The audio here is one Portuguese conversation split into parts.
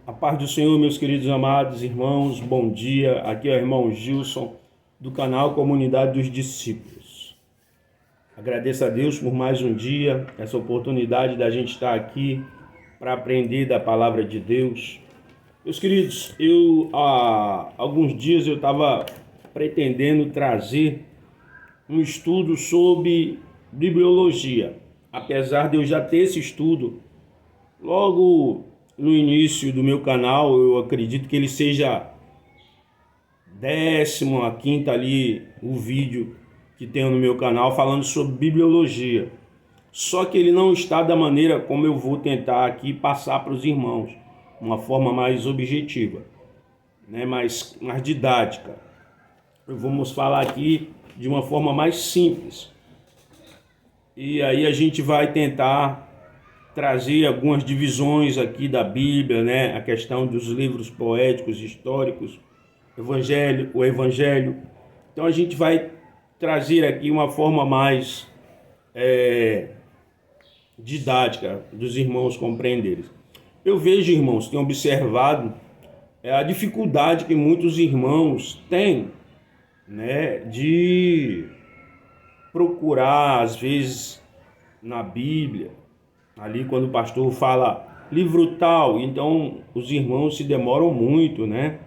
A paz do Senhor, meus queridos amados irmãos, bom dia. Aqui é o irmão Gilson, do canal Comunidade dos Discípulos. Agradeço a Deus por mais um dia, essa oportunidade da gente estar aqui para aprender da palavra de Deus. Meus queridos, há alguns dias eu estava pretendendo trazer um estudo sobre bibliologia. Apesar de eu já ter esse estudo logo no início do meu canal, eu acredito que ele seja 15º ali o vídeo que tenho no meu canal falando sobre bibliologia. Só que ele não está da maneira como eu vou tentar aqui passar para os irmãos, uma forma mais objetiva, né? mais didática. Vamos falar aqui de uma forma mais simples. E aí a gente vai tentar trazer algumas divisões aqui da Bíblia, né? A questão dos livros poéticos, históricos, o Evangelho. Então a gente vai trazer aqui uma forma mais didática dos irmãos compreenderem. Eu vejo, irmãos, tenho observado a dificuldade que muitos irmãos têm, né, de procurar, às vezes, na Bíblia, ali quando o pastor fala livro tal, então os irmãos se demoram muito, né?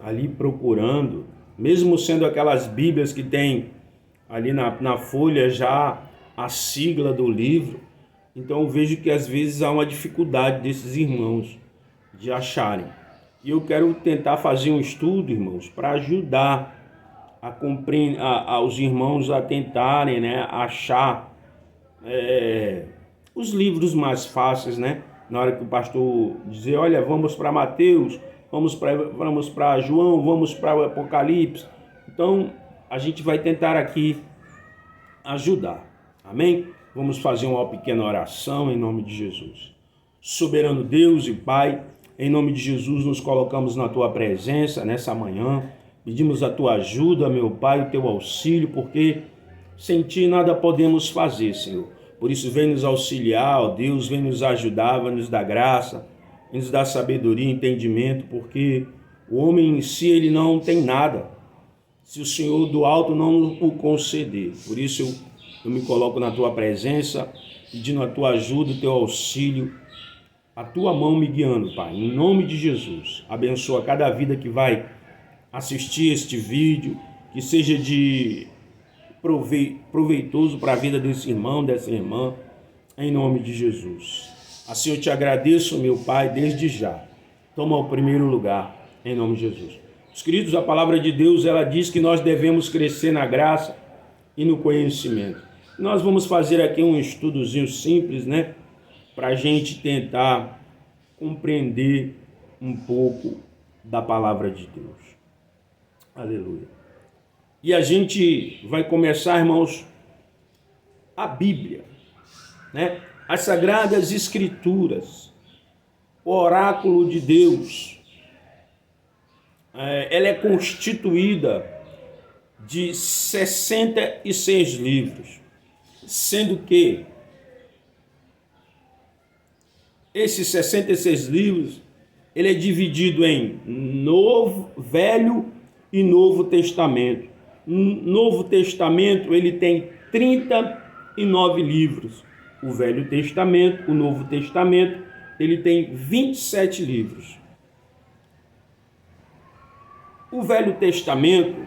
Ali procurando, mesmo sendo aquelas Bíblias que tem ali na folha já a sigla do livro. Então eu vejo que às vezes há uma dificuldade desses irmãos de acharem. E eu quero tentar fazer um estudo, irmãos, para ajudar os irmãos a tentarem, né, achar os livros mais fáceis, né? Na hora que o pastor dizer, olha, vamos para Mateus, vamos para João, vamos para o Apocalipse. Então, a gente vai tentar aqui ajudar. Amém? Vamos fazer uma pequena oração em nome de Jesus. Soberano Deus e Pai, em nome de Jesus nos colocamos na Tua presença nessa manhã. Pedimos a Tua ajuda, meu Pai, o Teu auxílio, porque sem Ti nada podemos fazer, Senhor. Por isso vem nos auxiliar, ó Deus, vem nos ajudar, vai nos dar graça, vem nos dar sabedoria, entendimento, porque o homem em si ele não tem nada, se o Senhor do alto não o conceder. Por isso eu me coloco na Tua presença, pedindo a Tua ajuda, o Teu auxílio, a Tua mão me guiando, Pai, em nome de Jesus. Abençoa cada vida que vai assistir este vídeo, que seja de proveitoso para a vida desse irmão, dessa irmã, em nome de Jesus. Assim eu te agradeço, meu Pai, desde já. Toma o primeiro lugar, em nome de Jesus. Os queridos, a palavra de Deus, ela diz que nós devemos crescer na graça e no conhecimento. Nós vamos fazer aqui um estudozinho simples, né? Para a gente tentar compreender um pouco da palavra de Deus. Aleluia. E a gente vai começar, irmãos, a Bíblia, né? As Sagradas Escrituras, o oráculo de Deus. Ela é constituída de 66 livros, sendo que esses 66 livros, ele é dividido em Velho e Novo Testamento. Novo Testamento, ele tem 39 livros. O Velho Testamento, o Novo Testamento, ele tem 27 livros. O Velho Testamento,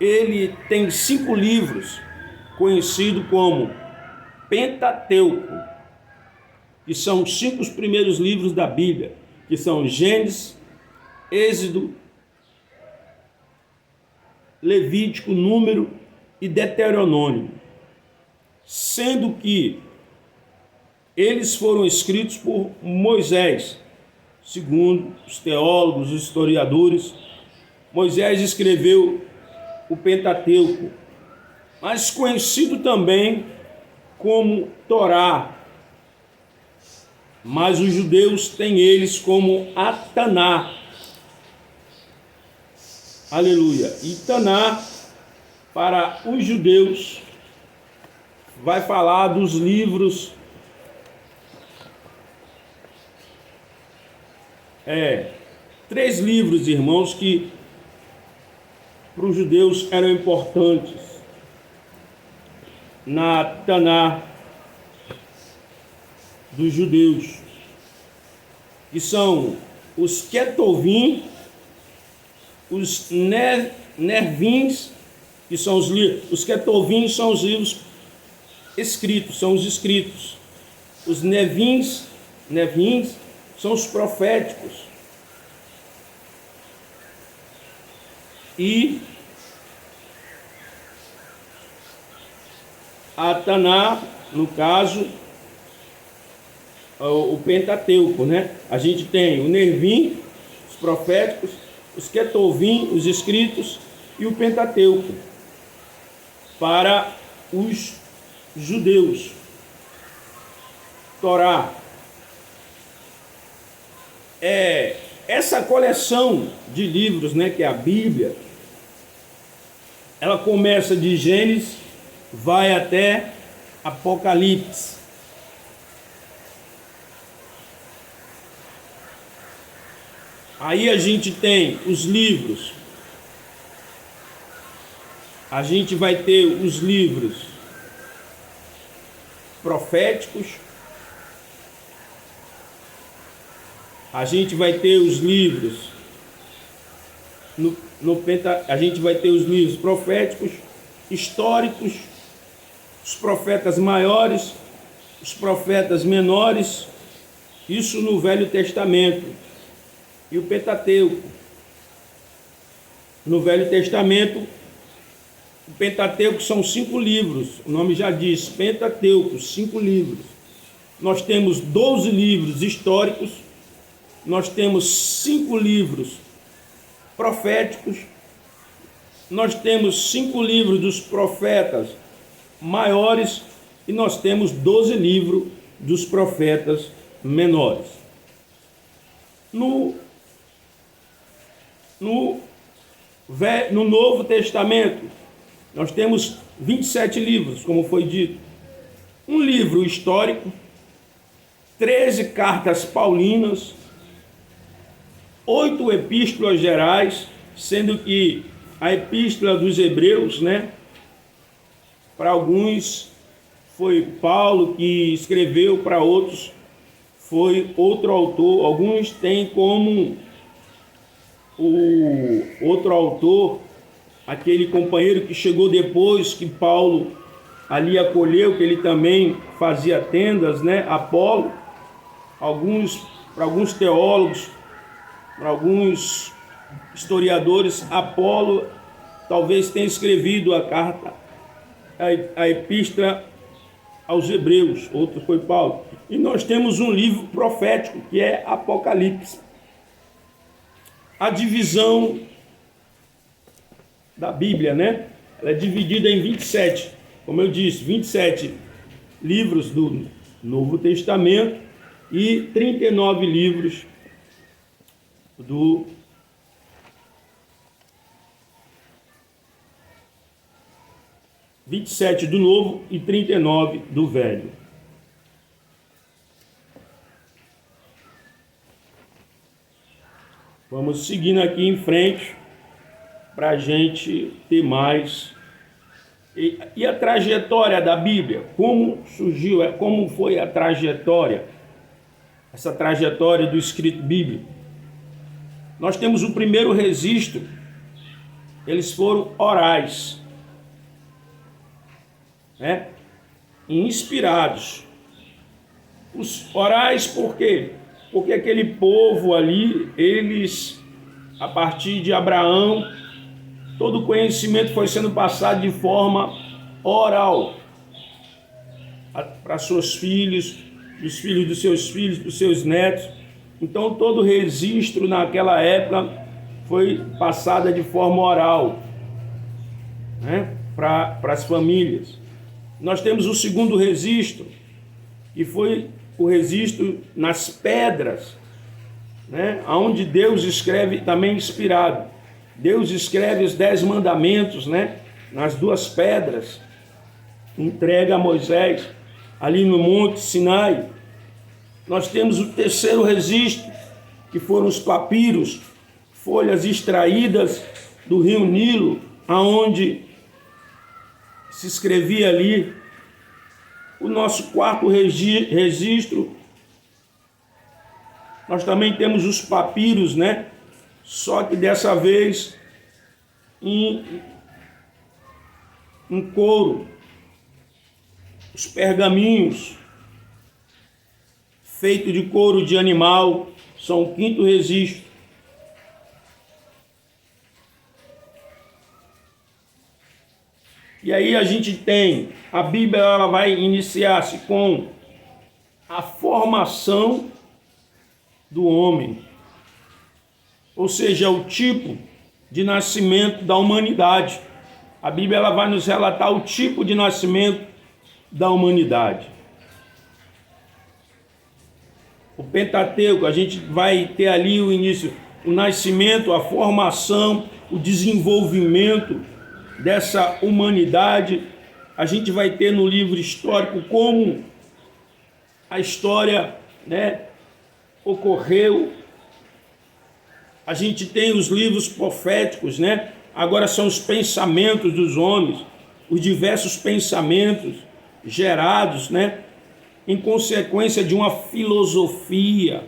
ele tem 5 livros, conhecido como Pentateuco, que são os 5 primeiros livros da Bíblia, que são Gênesis, Êxodo, Levítico, Número e Deuteronômio, sendo que eles foram escritos por Moisés, segundo os teólogos, os historiadores. Moisés escreveu o Pentateuco, mas conhecido também como Torá, mas os judeus têm eles como a Taná. Aleluia. E Taná, para os judeus, vai falar dos livros três livros, irmãos, que para os judeus eram importantes na Taná dos judeus, que são os Ketuvim, os Nervins, que são os livros. Os Ketuvim são os livros escritos, são os escritos. Os Nervins são os proféticos. E a Taná, no caso, o Pentateuco, né? A gente tem o Nervim, os proféticos, os Ketuvim, os escritos, e o Pentateuco para os judeus. Torá. Essa coleção de livros, né, que é a Bíblia, ela começa de Gênesis, vai até Apocalipse. Aí a gente tem os livros. A gente vai ter os livros proféticos. A gente vai ter os livros a gente vai ter os livros proféticos, históricos, os profetas maiores, os profetas menores, isso no Velho Testamento, e o Pentateuco. No Velho Testamento, o Pentateuco são 5 livros, o nome já diz, Pentateuco, 5 livros. Nós temos 12 livros históricos, nós temos 5 livros proféticos, nós temos 5 livros dos profetas maiores e nós temos 12 livros dos profetas menores. No Novo Testamento, nós temos 27 livros, como foi dito. Um livro histórico, 13 cartas paulinas, 8 epístolas gerais, sendo que a epístola dos Hebreus, né, para alguns foi Paulo que escreveu, para outros foi outro autor. Alguns têm como o outro autor aquele companheiro que chegou depois, que Paulo ali acolheu, que ele também fazia tendas, né, Apolo. Para alguns teólogos, para alguns historiadores, Apolo talvez tenha escrevido a carta, a epístola aos Hebreus, outro foi Paulo. E nós temos um livro profético, que é Apocalipse. A divisão da Bíblia, né? Ela é dividida em 27, como eu disse, 27 livros do Novo Testamento e 39 livros do do Novo e 39 do Velho. Vamos seguindo aqui em frente para a gente ter mais. E a trajetória da Bíblia, como surgiu, como foi a trajetória, essa trajetória do escrito bíblico. Nós temos o primeiro registro, eles foram orais, né? Inspirados. Os orais por quê? Porque aquele povo ali, eles, a partir de Abraão, todo o conhecimento foi sendo passado de forma oral para seus filhos, dos filhos dos seus filhos, dos seus netos. Então todo o registro naquela época foi passado de forma oral, né, para as famílias. Nós temos o segundo registro, que foi o registro nas pedras, né, onde Deus escreve, também inspirado. Deus escreve os 10 mandamentos, né, nas 2 pedras, entrega a Moisés ali no Monte Sinai. Nós temos o terceiro registro, que foram os papiros, folhas extraídas do rio Nilo, aonde se escrevia ali. O nosso quarto registro, nós também temos os papiros, né? Só que dessa vez em couro. Os pergaminhos feitos de couro de animal são o quinto registro. E aí a gente tem, a Bíblia ela vai iniciar-se com a formação do homem, ou seja, o tipo de nascimento da humanidade. A Bíblia ela vai nos relatar o tipo de nascimento da humanidade. O Pentateuco, a gente vai ter ali o início, o nascimento, a formação, o desenvolvimento dessa humanidade. A gente vai ter no livro histórico como a história, né, ocorreu. A gente tem os livros proféticos, né? Agora são os pensamentos dos homens, os diversos pensamentos gerados, né, em consequência de uma filosofia.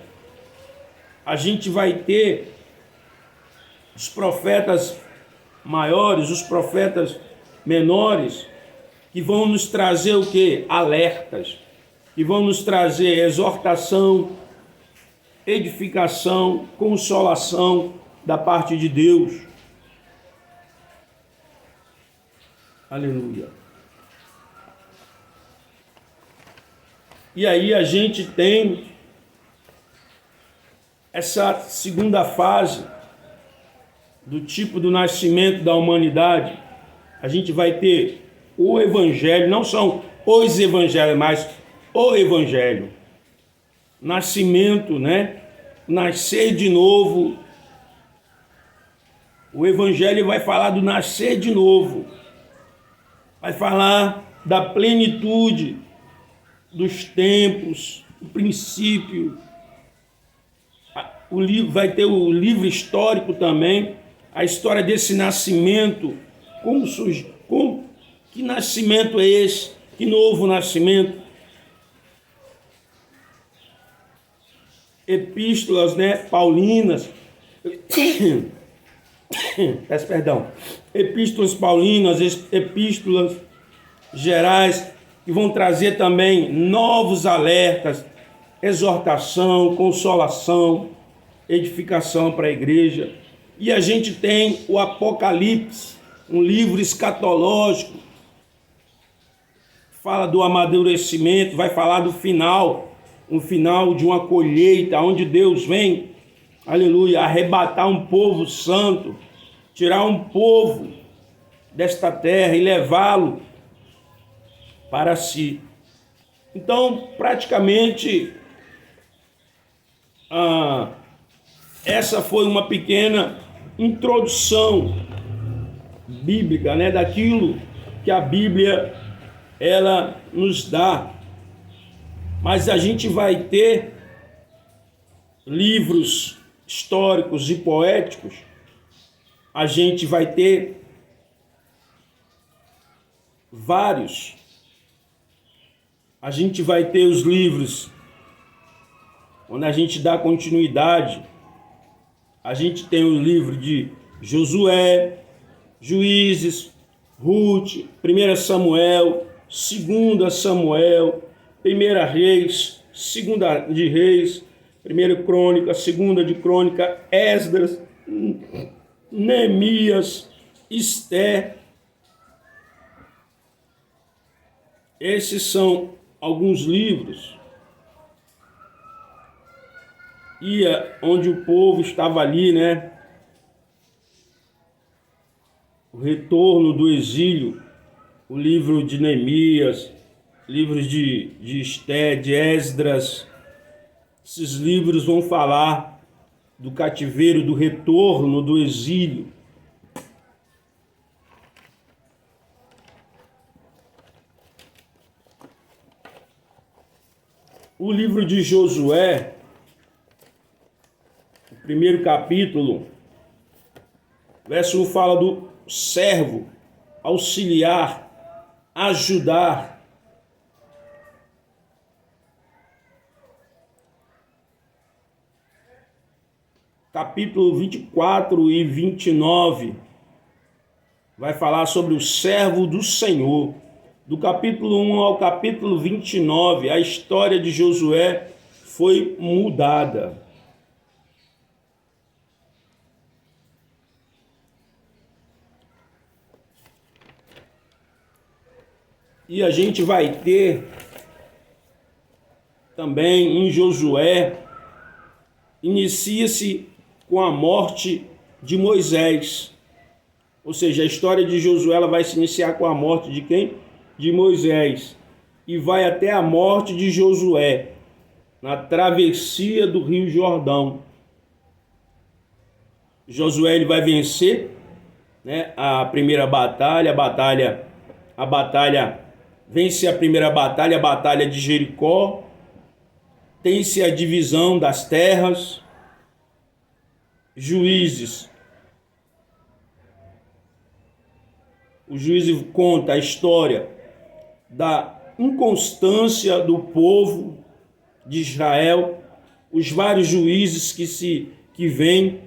A gente vai ter os profetas maiores, os profetas menores, que vão nos trazer o quê? Alertas, que vão nos trazer exortação, edificação, consolação da parte de Deus. Aleluia. E aí a gente tem essa segunda fase do tipo do nascimento da humanidade. A gente vai ter o Evangelho, não são os evangelhos, mas o Evangelho. Nascimento, né? Nascer de novo. O Evangelho vai falar do nascer de novo. Vai falar da plenitude dos tempos, o princípio. O livro vai ter o livro histórico também, a história desse nascimento, como surgiu, que nascimento é esse, que novo nascimento. Epístolas, né, paulinas, peço perdão, epístolas paulinas, epístolas gerais, que vão trazer também novos alertas, exortação, consolação, edificação para a igreja. E a gente tem o Apocalipse, um livro escatológico, fala do amadurecimento, vai falar do final, um final de uma colheita, onde Deus vem, aleluia, arrebatar um povo santo, tirar um povo desta terra e levá-lo para si. Então, praticamente, essa foi uma pequena introdução bíblica, né, daquilo que a Bíblia ela nos dá. Mas a gente vai ter livros históricos e poéticos, a gente vai ter vários. A gente vai ter os livros onde a gente dá continuidade. A gente tem o livro de Josué, Juízes, Ruth, 1 Samuel, 2 Samuel, 1 Reis, 2 de Reis, 1 Crônica, 2 de Crônica, Esdras, Neemias, Esther. Esses são alguns livros onde o povo estava ali, né? O retorno do exílio, o livro de Neemias, livros de Esther, de Esdras. Esses livros vão falar do cativeiro, do retorno do exílio. O livro de Josué, primeiro capítulo, verso 1 fala do servo, auxiliar, ajudar. Capítulo 24 e 29 vai falar sobre o servo do Senhor. Do capítulo 1 ao capítulo 29, a história de Josué foi mudada. E a gente vai ter também em Josué, inicia-se com a morte de Moisés. Ou seja, a história de Josué ela vai se iniciar com a morte de quem? De Moisés. E vai até a morte de Josué, na travessia do Rio Jordão. Josué ele vai vencer, né, a primeira batalha, vence a primeira batalha, a batalha de Jericó. Tem-se a divisão das terras. Juízes. O juiz conta a história da inconstância do povo de Israel, os vários juízes que vêm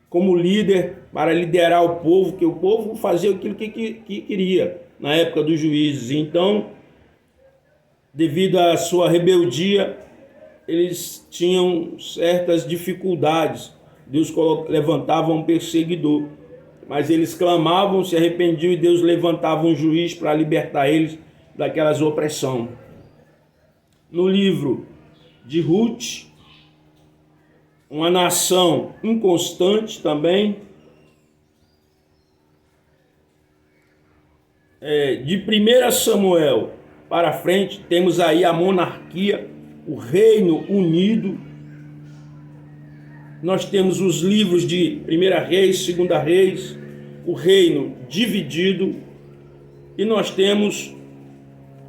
como líder para liderar o povo, que o povo fazia aquilo que queria na época dos juízes. Então, devido à sua rebeldia, eles tinham certas dificuldades. Deus levantava um perseguidor, mas eles clamavam, se arrependiam, e Deus levantava um juiz para libertar eles daquelas opressões. No livro de Ruth, uma nação inconstante também, de 1 Samuel para frente, temos aí a monarquia, o reino unido. Nós temos os livros de 1 Reis, 2 Reis, o reino dividido. E nós temos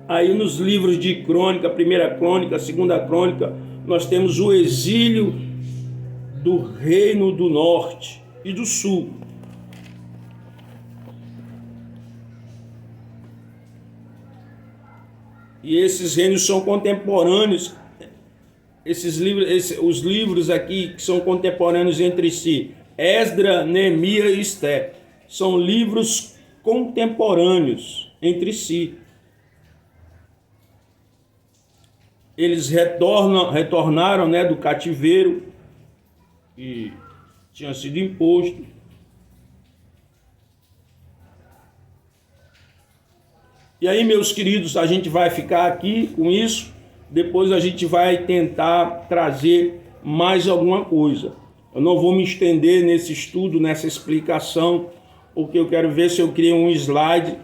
aí nos livros de Crônica, 1 Crônica, 2 Crônica, nós temos o exílio do reino do norte e do sul. E esses reinos são contemporâneos. Os livros aqui que são contemporâneos entre si, Esdra, Neemias e Esté, são livros contemporâneos entre si. Eles retornaram, né, do cativeiro que tinha sido imposto. E aí, meus queridos, a gente vai ficar aqui com isso. Depois a gente vai tentar trazer mais alguma coisa. Eu não vou me estender nesse estudo, nessa explicação, porque eu quero ver se eu crio um slide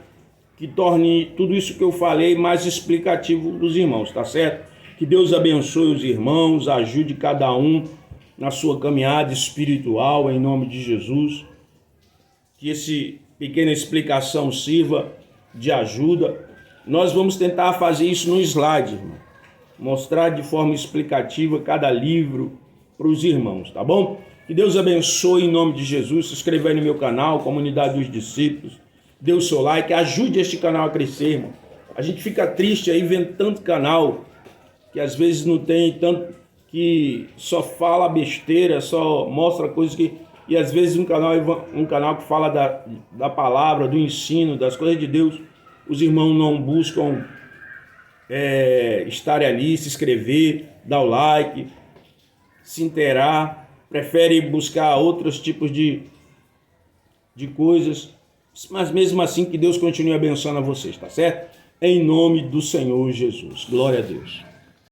que torne tudo isso que eu falei mais explicativo dos irmãos, tá certo? Que Deus abençoe os irmãos, ajude cada um na sua caminhada espiritual, em nome de Jesus. Que essa pequena explicação sirva de ajuda. Nós vamos tentar fazer isso no slide, irmão. Mostrar de forma explicativa cada livro para os irmãos, tá bom? Que Deus abençoe em nome de Jesus. Se inscreva aí no meu canal, Comunidade dos Discípulos. Dê o seu like, ajude este canal a crescer, irmão. A gente fica triste aí vendo tanto canal que às vezes não tem tanto, que só fala besteira, só mostra coisas que... E às vezes um canal que fala da palavra, do ensino, das coisas de Deus, os irmãos não buscam estar ali, se inscrever, dar o like, se inteirar, prefere buscar outros tipos de coisas, mas mesmo assim que Deus continue abençoando a vocês, tá certo? Em nome do Senhor Jesus. Glória a Deus.